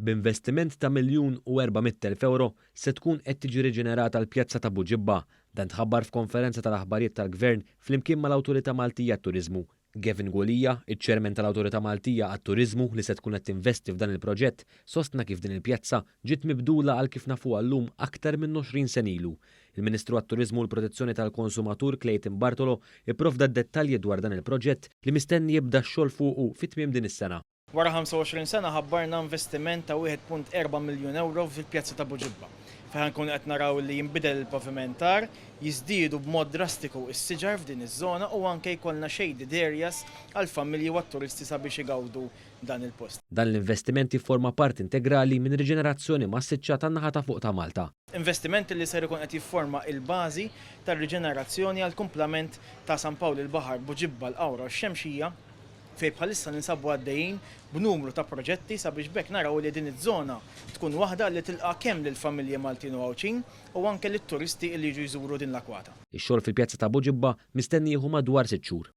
B'investiment ta' €1,400,000 se tkun qed tiġi riġenerata l-pjazza ta' Buġibba. Dan tħabbar f'konferenza tal-aħbarijiet tal-Gvern flimkien mal-Awtorità Maltija għat-Turiżmu. Gavin Gwolija, iċ-Chairman tal-Awtorità Maltija għat-Turiżmu li se tkun qed tinvesti f'dan il-proġett, sostna kif din il-pjazza ġiet mibdula għal kif nafuha llum aktar minn 20 sen ilu. Il-Ministru għat-Turiżmu u l-Protezzjoni tal-Konsumatur Clayton Bartolo ipprovda d-dettalji dwar dan il-proġett li mistenni jibda x-xogħol fuqu fit-tmiem din is-sena. Wara 25 sena ħabbarna investiment ta' €1.4 miljun fil-pjazza ta' Buġibba. Fejn nkun qed naraw li jinbidel il-pavimentar, jiżdiedu b'mod drastiku s-siġar f'din iż-żona u anke jkollna shaded areas għal familji u għat-turisti sabiex igawdu dan il-post. Dan l-investimenti forma part integrali minn riġenerazzjoni massiċċa tan-naħa ta' fuq ta' Malta. Investimenti li ser ikun qed jifforma il-bażi tar-riġenerazzjoni għal kumplament ta' San Pawl il-Baħar, Buġibba, l-Qawra u x-Xemxija fejn bħalissa ninsabu għaddejjin b'numru ta' proġetti sabiex bekk naraw li din iż-żona tkun waħda li tilqa' kemm lill-familji Maltin u Għawċin u anke lit-turisti li jiġu jżuru din l-akwata. Ix-xogħol fil-pjazza ta' Buġibba mistenni jieħu madwar 6 xhur.